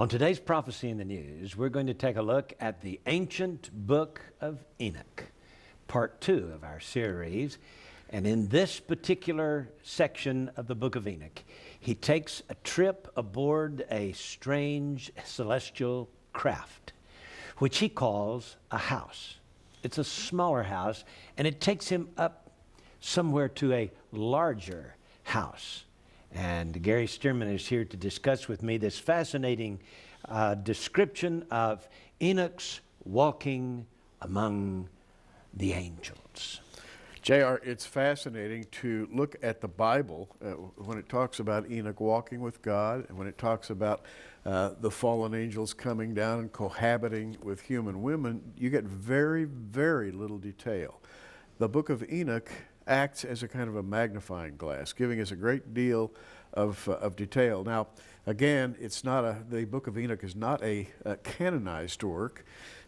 On today's Prophecy in the News, we're going to take a look at the Ancient Book of Enoch, part 2 of our series. And in this particular section of the Book of Enoch, he takes a trip aboard a strange celestial craft, which he calls a house. It's a smaller house, and it takes him up somewhere to a larger house. And Gary Stearman is here to discuss with me this fascinating description of Enoch's walking among the angels. J.R., it's fascinating to look at the Bible when it talks about Enoch walking with God, and when it talks about the fallen angels coming down and cohabiting with human women. You get very, very little detail. The book of Enoch acts as a kind of a magnifying glass, giving us a great deal of detail. Now, again, the book of Enoch is not a canonized work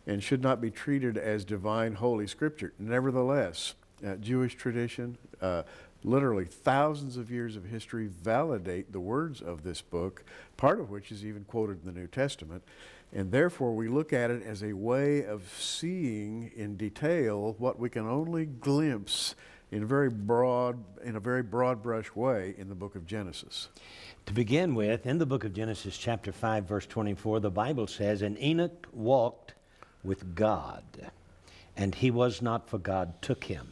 and should not be treated as divine holy scripture. Nevertheless, Jewish tradition, literally thousands of years of history validate the words of this book, part of which is even quoted in the New Testament. And therefore, we look at it as a way of seeing in detail what we can only glimpse in a very broad brush way in the book of Genesis. To begin with, in the book of Genesis chapter 5, verse 24, the Bible says, "And Enoch walked with God, and he was not, for God took him."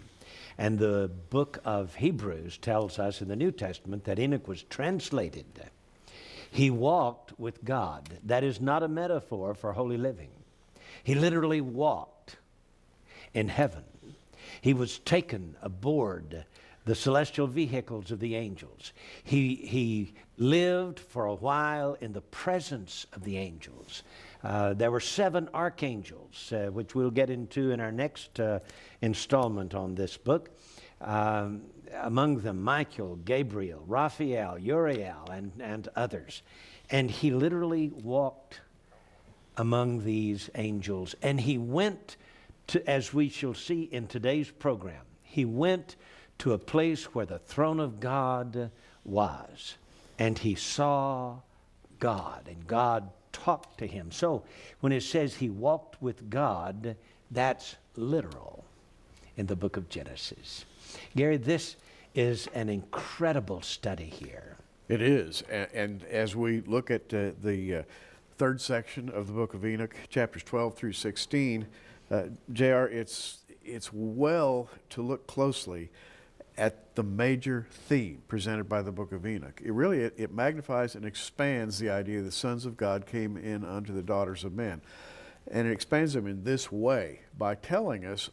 And the book of Hebrews tells us in the New Testament that Enoch was translated. He walked with God. That is not a metaphor for holy living. He literally walked in heaven. He was taken aboard the celestial vehicles of the angels. He lived for a while in the presence of the angels. There were 7 archangels, which we'll get into in our next installment on this book. Among them, Michael, Gabriel, Raphael, Uriel, and others. And he literally walked among these angels. And he went to, as we shall see in today's program, he went to a place where the throne of God was. And he saw God, and God talked to him. So when it says he walked with God, that's literal in the book of Genesis. Gary, this is an incredible study here. It is. And as we look at the third section of the book of Enoch, chapters 12 through 16, J.R., it's well to look closely at the major theme presented by the book of Enoch. It magnifies and expands the idea the sons of God came in unto the daughters of men. And it expands them in this way by telling us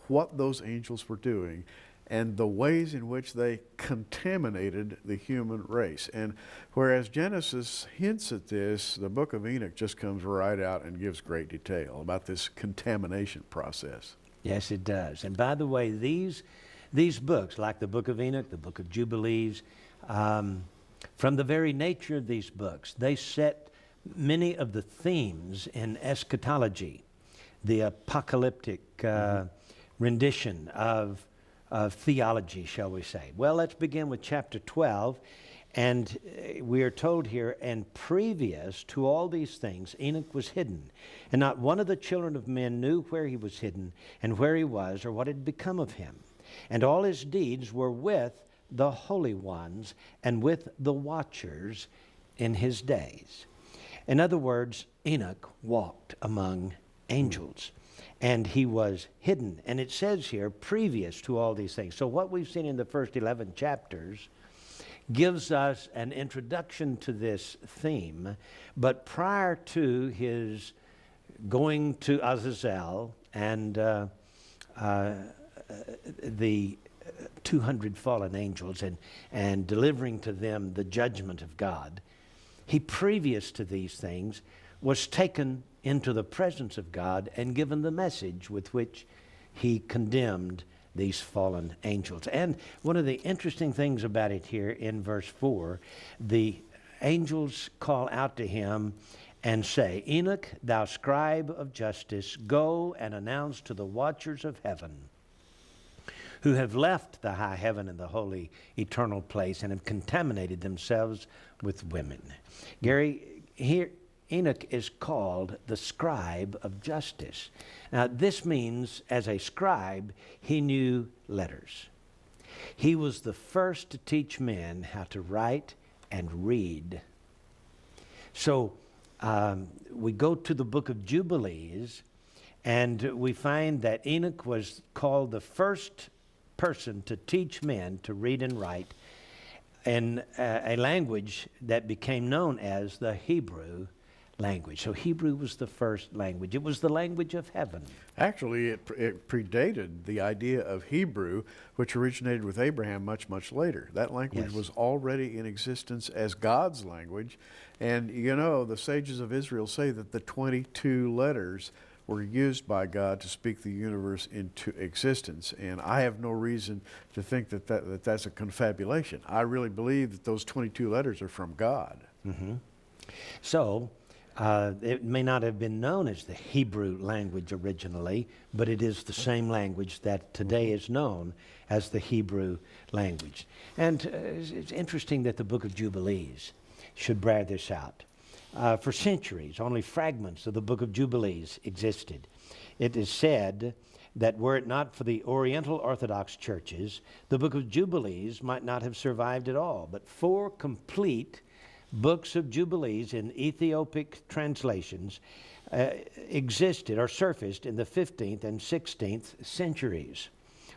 what those angels were doing and the ways in which they contaminated the human race. And whereas Genesis hints at this, the book of Enoch just comes right out and gives great detail about this contamination process. Yes, it does. And by the way, these books, like the book of Enoch, the book of Jubilees, from the very nature of these books, they set many of the themes in eschatology, the apocalyptic rendition of theology, shall we say. Well, let's begin with chapter 12. And we are told here, and previous to all these things, Enoch was hidden. And not one of the children of men knew where he was hidden and where he was or what had become of him. And all his deeds were with the holy ones and with the watchers in his days. In other words, Enoch walked among angels. And he was hidden. And it says here, previous to all these things. So what we've seen in the first 11 chapters gives us an introduction to this theme. But prior to his going to Azazel and the 200 fallen angels and delivering to them the judgment of God, he, previous to these things, was taken into the presence of God and given the message with which he condemned these fallen angels. And one of the interesting things about it here in verse 4, the angels call out to him and say, "Enoch, thou scribe of justice, go and announce to the watchers of heaven who have left the high heaven and the holy eternal place and have contaminated themselves with women." Gary, here Enoch is called the scribe of justice. Now, this means as a scribe, he knew letters. He was the first to teach men how to write and read. So we go to the book of Jubilees, and we find that Enoch was called the first person to teach men to read and write in a language that became known as the Hebrew language. So Hebrew was the first language. It was the language of heaven. Actually, it predated the idea of Hebrew, which originated with Abraham much, much later. That language Yes. was already in existence as God's language. And you know, the sages of Israel say that the 22 letters were used by God to speak the universe into existence. And I have no reason to think that that's a confabulation. I really believe that those 22 letters are from God. So it may not have been known as the Hebrew language originally, but it is the same language that today is known as the Hebrew language. And it's interesting that the book of Jubilees should bear this out. For centuries, only fragments of the book of Jubilees existed. It is said that were it not for the Oriental Orthodox churches, the book of Jubilees might not have survived at all. But 4 complete books of Jubilees in Ethiopic translations existed or surfaced in the 15th and 16th centuries.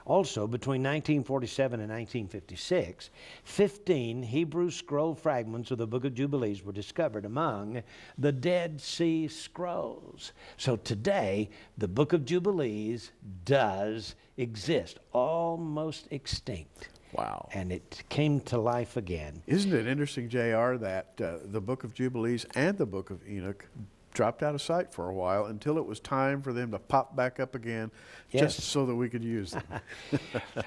Also, between 1947 and 1956, 15 Hebrew scroll fragments of the book of Jubilees were discovered among the Dead Sea Scrolls. So today, the book of Jubilees does exist, almost extinct. Wow. And it came to life again. Isn't it interesting, J.R., that the book of Jubilees and the book of Enoch dropped out of sight for a while until it was time for them to pop back up again, Yes. just so that we could use them.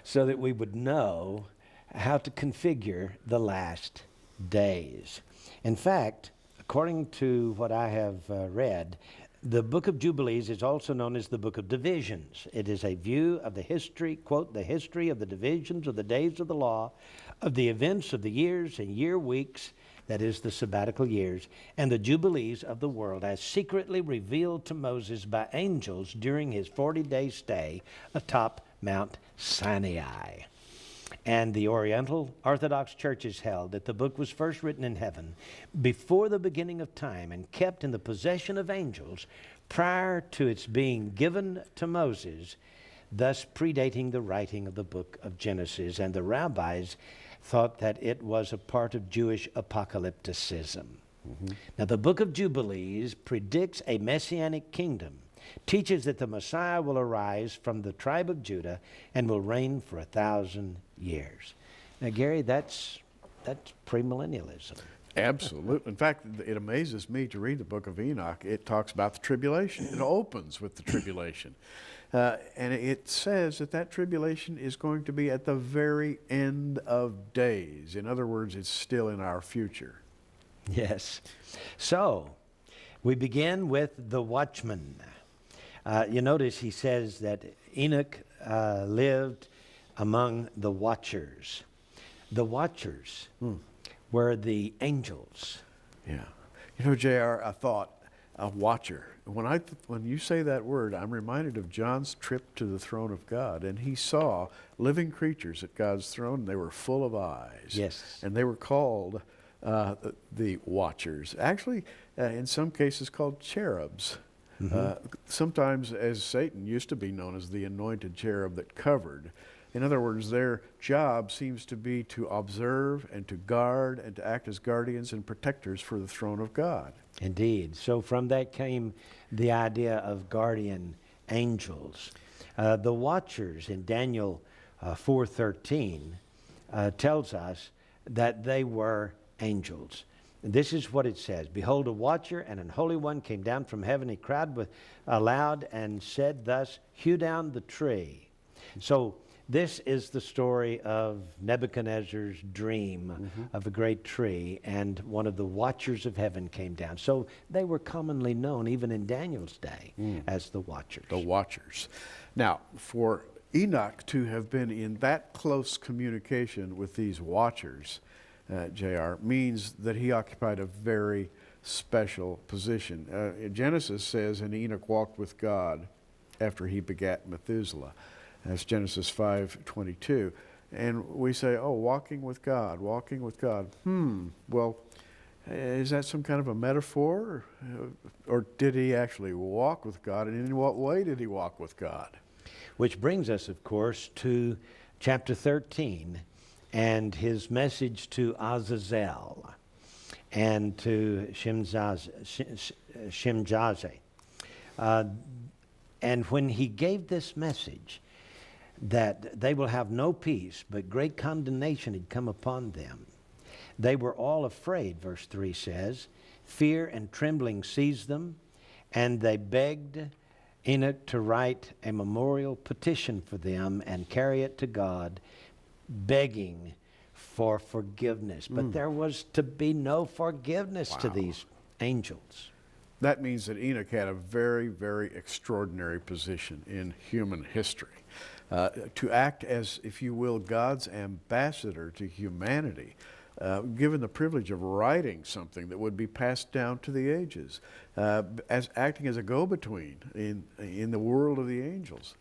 So that we would know how to configure the last days. In fact, according to what I have read, the book of Jubilees is also known as the book of divisions. It is a view of the history, quote, the history of the divisions of the days of the law, of the events of the years and year weeks, that is the sabbatical years, and the jubilees of the world as secretly revealed to Moses by angels during his 40-day stay atop Mount Sinai. And the Oriental Orthodox churches held that the book was first written in heaven before the beginning of time and kept in the possession of angels prior to its being given to Moses, thus predating the writing of the book of Genesis. And the rabbis thought that it was a part of Jewish apocalypticism. Now, the book of Jubilees predicts a messianic kingdom, teaches that the Messiah will arise from the tribe of Judah and will reign for 1,000 years. Now, Gary, that's premillennialism. Absolutely. In fact, it amazes me to read the book of Enoch. It talks about the tribulation. It opens with the tribulation. And it says that tribulation is going to be at the very end of days. In other words, it's still in our future. Yes. So, we begin with the watchman. You notice he says that Enoch lived among the watchers. The watchers were the angels. Yeah. You know, J.R., I thought a watcher. When you say that word, I'm reminded of John's trip to the throne of God, and he saw living creatures at God's throne, and they were full of eyes. Yes. And they were called the watchers. Actually, in some cases called cherubs. Sometimes, as Satan used to be known as the anointed cherub that covered. In other words, their job seems to be to observe and to guard and to act as guardians and protectors for the throne of God. Indeed. So from that came the idea of guardian angels. The watchers in Daniel 4:13 tells us that they were angels. This is what it says. Behold, a watcher and an holy one came down from heaven. He cried aloud and said thus, hew down the tree. So this is the story of Nebuchadnezzar's dream of a great tree, and one of the watchers of heaven came down. So they were commonly known, even in Daniel's day, as the watchers. The watchers. Now, for Enoch to have been in that close communication with these watchers, J.R., means that he occupied a very special position. Genesis says, and Enoch walked with God after he begat Methuselah. That's Genesis 5:22. And we say, oh, walking with God, walking with God. Well, is that some kind of a metaphor? Or did he actually walk with God? And in what way did he walk with God? Which brings us, of course, to chapter 13 and his message to Azazel and to Shemjaze. And when he gave this message, that they will have no peace, but great condemnation had come upon them. They were all afraid, verse 3 says. Fear and trembling seized them, and they begged Enoch to write a memorial petition for them and carry it to God, begging for forgiveness. But there was to be no forgiveness to these angels. That means that Enoch had a very, very extraordinary position in human history. To act as, if you will, God's ambassador to humanity, given the privilege of writing something that would be passed down to the ages, as acting as a go-between in the world of the angels.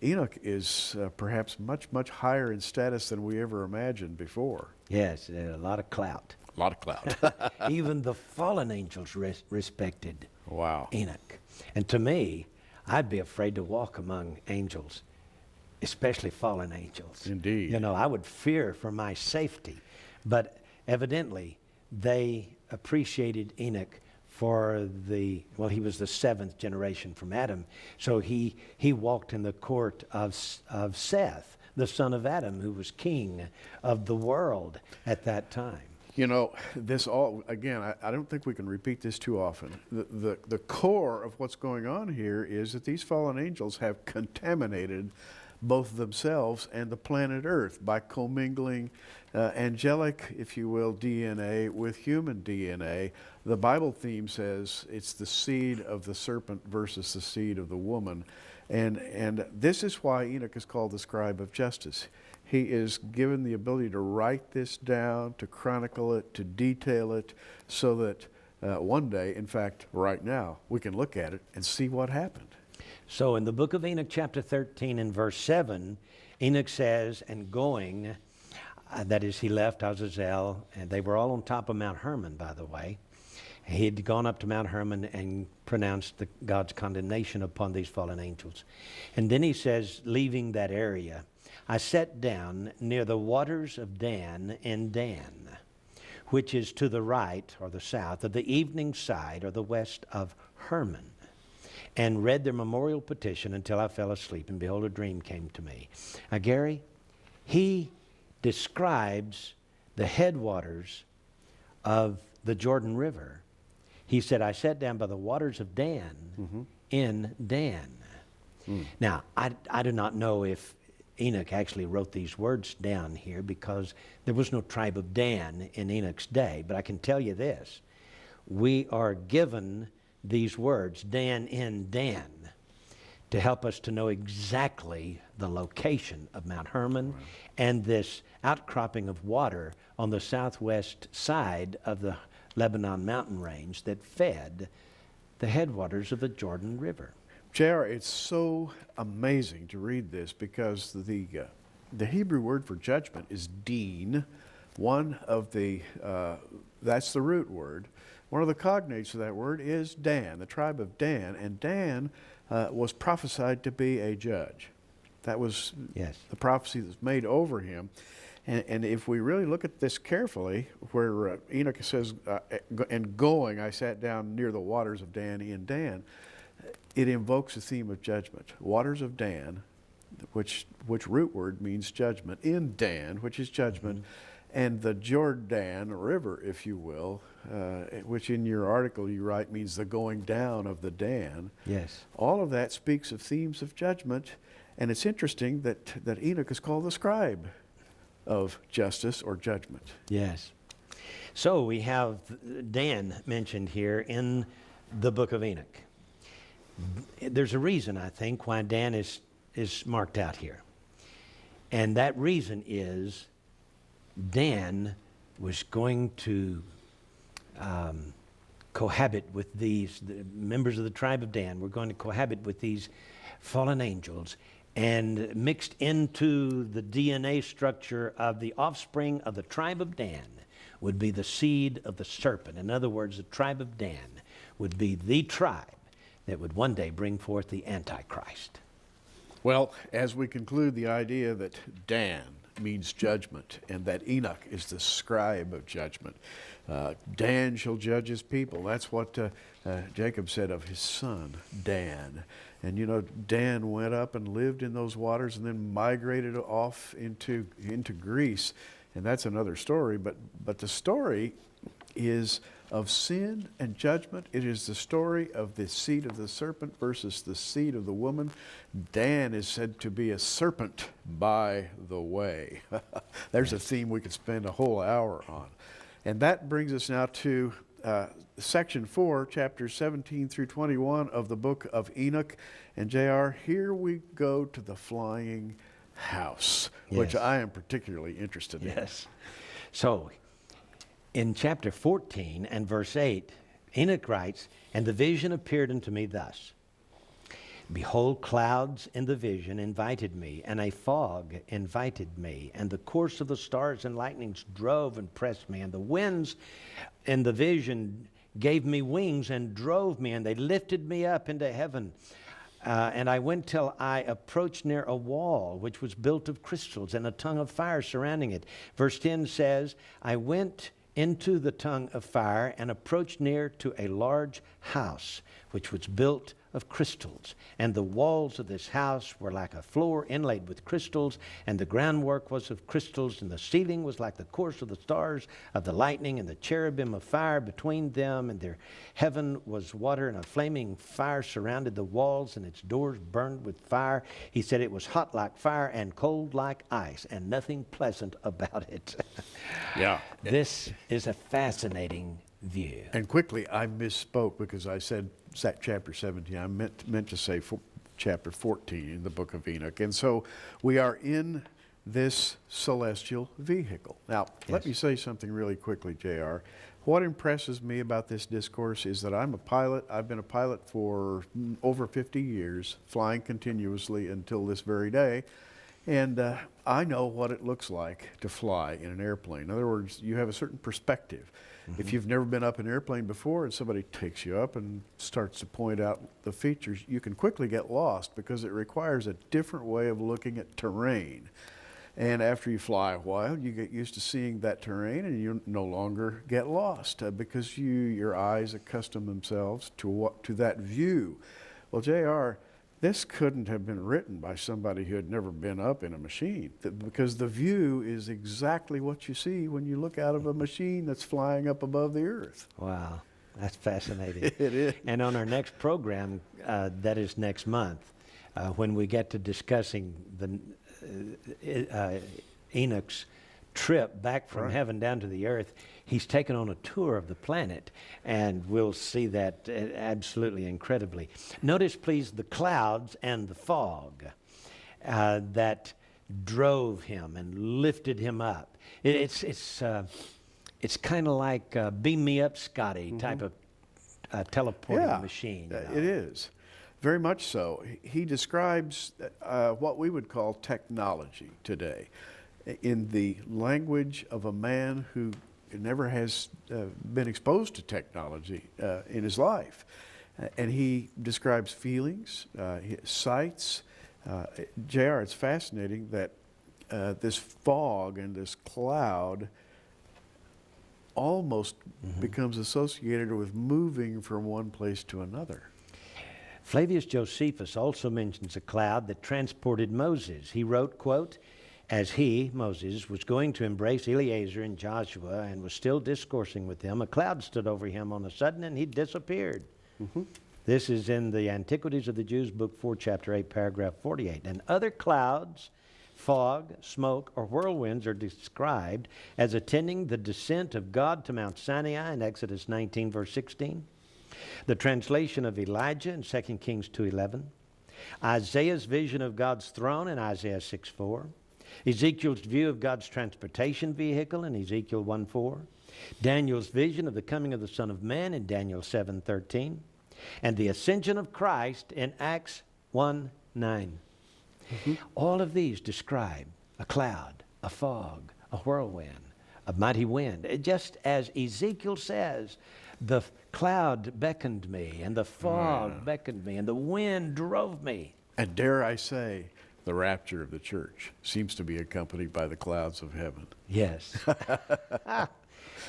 Enoch is perhaps much, much higher in status than we ever imagined before. Yes, a lot of clout. A lot of clout. Even the fallen angels respected Enoch. And to me, I'd be afraid to walk among angels, especially fallen angels. Indeed. You know, I would fear for my safety. But evidently, they appreciated Enoch for he was the seventh generation from Adam. So he walked in the court of Seth, the son of Adam, who was king of the world at that time. You know, this all, again, I don't think we can repeat this too often. The core of what's going on here is that these fallen angels have contaminated both themselves and the planet Earth by commingling angelic, if you will, DNA with human DNA. The Bible theme says it's the seed of the serpent versus the seed of the woman. And this is why Enoch is called the scribe of justice. He is given the ability to write this down, to chronicle it, to detail it, so that one day, in fact, right now, we can look at it and see what happened. So in the book of Enoch, chapter 13 and verse 7, Enoch says, and going, that is, he left Azazel, and they were all on top of Mount Hermon, by the way. He had gone up to Mount Hermon and pronounced God's condemnation upon these fallen angels. And then he says, leaving that area, I sat down near the waters of Dan in Dan, which is to the right or the south of the evening side or the west of Hermon, and read their memorial petition until I fell asleep, and behold, a dream came to me. Now, Gary, he describes the headwaters of the Jordan River. He said, I sat down by the waters of Dan in Dan. Now, I do not know if Enoch actually wrote these words down here, because there was no tribe of Dan in Enoch's day. But I can tell you this, we are given these words, Dan in Dan, to help us to know exactly the location of Mount Hermon and this outcropping of water on the southwest side of the Lebanon mountain range that fed the headwaters of the Jordan River. J.R., it's so amazing to read this, because the Hebrew word for judgment is deen. One of the, that's the root word. One of the cognates of that word is Dan, the tribe of Dan. And Dan was prophesied to be a judge. That was the prophecy that was made over him. And if we really look at this carefully, where Enoch says, and going, I sat down near the waters of Dan in Dan, it invokes a theme of judgment. Waters of Dan, which root word means judgment, in Dan, which is judgment, and the Jordan River, if you will, which in your article you write means the going down of the Dan. Yes. All of that speaks of themes of judgment, and it's interesting that Enoch is called the scribe of justice or judgment. Yes. So we have Dan mentioned here in the book of Enoch. There's a reason, I think, why Dan is marked out here. And that reason is Dan was going to cohabit with these the members of the tribe of Dan. We're going to cohabit with these fallen angels, and mixed into the DNA structure of the offspring of the tribe of Dan would be the seed of the serpent. In other words, the tribe of Dan would be the tribe that would one day bring forth the Antichrist. Well, as we conclude the idea that Dan means judgment and that Enoch is the scribe of judgment, Dan shall judge his people. That's what Jacob said of his son, Dan. And you know, Dan went up and lived in those waters and then migrated off into Greece. And that's another story. But the story is of sin and judgment. It is the story of the seed of the serpent versus the seed of the woman. Dan is said to be a serpent by the way. There's a theme we could spend a whole hour on. And that brings us now to section 4, chapters 17 through 21 of the book of Enoch. And J.R., here we go to the flying house, which I am particularly interested in. Yes. So, in chapter 14 and verse 8, Enoch writes, "And the vision appeared unto me thus. Behold, clouds in the vision invited me, and a fog invited me, and the course of the stars and lightnings drove and pressed me, and the winds in the vision gave me wings and drove me, and they lifted me up into heaven. And I went till I approached near a wall which was built of crystals, and a tongue of fire surrounding it." Verse 10 says, "I went into the tongue of fire and approached near to a large house which was built of crystals. And the walls of this house were like a floor inlaid with crystals, and the groundwork was of crystals, and the ceiling was like the course of the stars of the lightning, and the cherubim of fire between them, and their heaven was water, and a flaming fire surrounded the walls, and its doors burned with fire." He said it was hot like fire and cold like ice, and nothing pleasant about it. Yeah. This is a fascinating view. And quickly, I misspoke because I said chapter 17. I meant to say chapter 14 in the book of Enoch. And so we are in this celestial vehicle. Now, let me say something really quickly, J.R. What impresses me about this discourse is that I'm a pilot. I've been a pilot for over 50 years, flying continuously until this very day. And I know what it looks like to fly in an airplane. In other words, you have a certain perspective. If you've never been up in an airplane before and somebody takes you up and starts to point out the features, you can quickly get lost because it requires a different way of looking at terrain. And after you fly a while, you get used to seeing that terrain, and you no longer get lost because your eyes accustom themselves to that view. Well, J.R., this couldn't have been written by somebody who had never been up in a machine, because the view is exactly what you see when you look out of a machine that's flying up above the earth. Wow, that's fascinating. It is. And on our next program, that is next month, when we get to discussing Enoch's trip back from heaven down to the earth, he's taken on a tour of the planet, and we'll see that absolutely incredibly. Notice, please, the clouds and the fog that drove him and lifted him up. It's kind of like beam me up, Scotty type of teleporting machine. You know? It is. Very much so. He describes what we would call technology today in the language of a man who never has been exposed to technology in his life. And he describes feelings, sights. J.R., it's fascinating that this fog and this cloud almost becomes associated with moving from one place to another. Flavius Josephus also mentions a cloud that transported Moses. He wrote, quote, "As he, Moses, was going to embrace Eleazar and Joshua and was still discoursing with them, a cloud stood over him on a sudden, and he disappeared." This is in the Antiquities of the Jews, Book 4, Chapter 8, Paragraph 48. And other clouds, fog, smoke, or whirlwinds are described as attending the descent of God to Mount Sinai in Exodus 19, verse 16. The translation of Elijah in 2 Kings 2:11. Isaiah's vision of God's throne in Isaiah 6:4. Ezekiel's view of God's transportation vehicle in Ezekiel 1:4. Daniel's vision of the coming of the Son of Man in Daniel 7:13, and the ascension of Christ in Acts 1:9. All of these describe a cloud, a fog, a whirlwind, a mighty wind. Just as Ezekiel says, the cloud beckoned me, and the fog beckoned me, and the wind drove me. And dare I say, the rapture of the church seems to be accompanied by the clouds of heaven. Yes.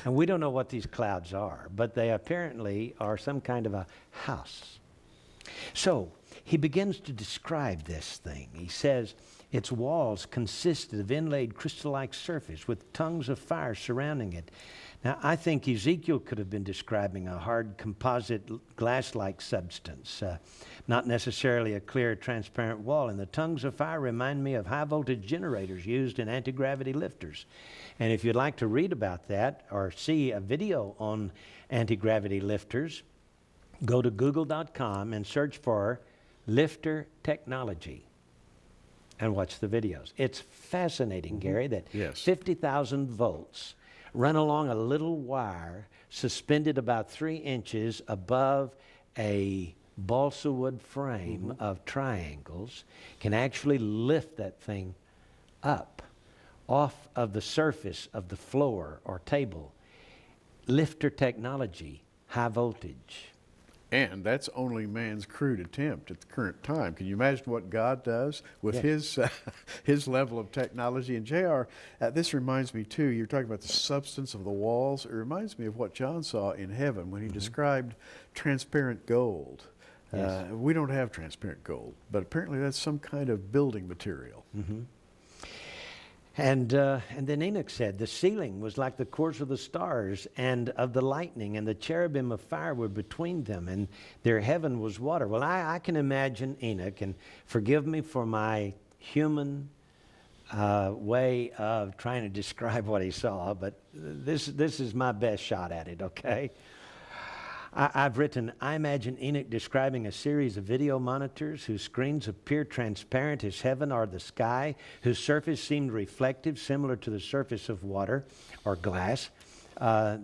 And we don't know what these clouds are, but they apparently are some kind of a house. So he begins to describe this thing. He says its walls consisted of inlaid crystal-like surface with tongues of fire surrounding it. Now, I think Ezekiel could have been describing a hard composite glass-like substance, not necessarily a clear, transparent wall. And the tongues of fire remind me of high-voltage generators used in anti-gravity lifters. And if you'd like to read about that or see a video on anti-gravity lifters, go to google.com and search for lifter technology and watch the videos. It's fascinating, Gary, that 50,000 volts run along a little wire suspended about 3 inches above a balsa wood frame of triangles can actually lift that thing up off of the surface of the floor or table. Lifter technology, high voltage. And that's only man's crude attempt at the current time. Can you imagine what God does with his level of technology? And JR, this reminds me too, you're talking about the substance of the walls. It reminds me of what John saw in heaven when he described transparent gold. Yes. We don't have transparent gold, but apparently that's some kind of building material. And then Enoch said, the ceiling was like the course of the stars and of the lightning, and the cherubim of fire were between them, and their heaven was water. Well, I can imagine Enoch, and forgive me for my human way of trying to describe what he saw, but this is my best shot at it, okay? I've written, I imagine Enoch describing a series of video monitors whose screens appear transparent as heaven or the sky, whose surface seemed reflective, similar to the surface of water or glass.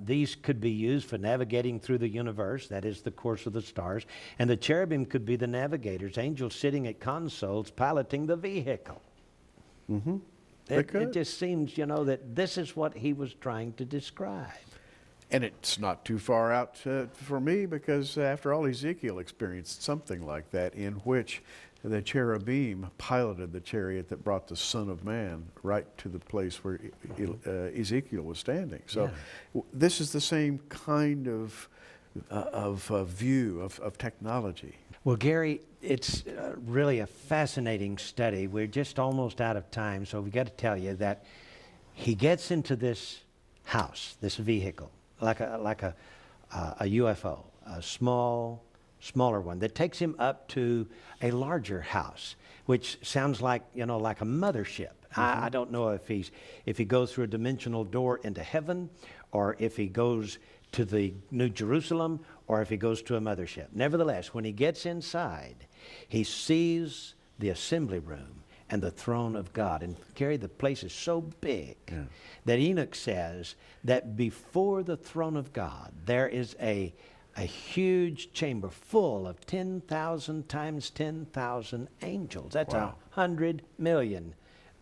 These could be used for navigating through the universe, that is the course of the stars, and the cherubim could be the navigators, angels sitting at consoles piloting the vehicle. It just seems, that this is what he was trying to describe. And it's not too far out for me, because after all, Ezekiel experienced something like that, in which the cherubim piloted the chariot that brought the Son of Man right to the place where Ezekiel was standing. So this is the same kind of view of technology. Well, Gary, it's really a fascinating study. We're just almost out of time, so we've got to tell you that he gets into this house, this vehicle, like a UFO, a smaller one that takes him up to a larger house, which sounds like like a mothership. I don't know if he goes through a dimensional door into heaven, or if he goes to the New Jerusalem, or if he goes to a mothership. Nevertheless, when he gets inside, he sees the assembly room and the throne of God. And Gary, the place is so big that Enoch says that before the throne of God, there is a huge chamber full of 10,000 times 10,000 angels. That's 100 million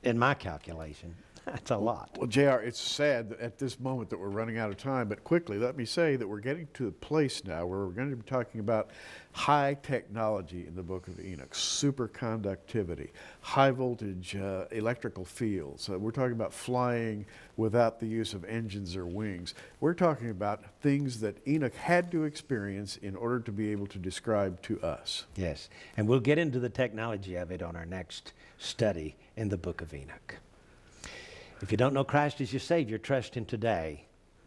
in my calculation. That's a lot. Well, JR, it's sad that at this moment that we're running out of time, but quickly let me say that we're getting to a place now where we're going to be talking about high technology in the book of Enoch, superconductivity, high voltage electrical fields. We're talking about flying without the use of engines or wings. We're talking about things that Enoch had to experience in order to be able to describe to us. Yes, and we'll get into the technology of it on our next study in the book of Enoch. If you don't know Christ as your Savior, trust Him today.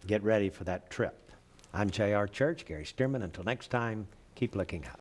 Get ready for that trip. I'm J.R. Church, Gary Stearman. Until next time, keep looking up.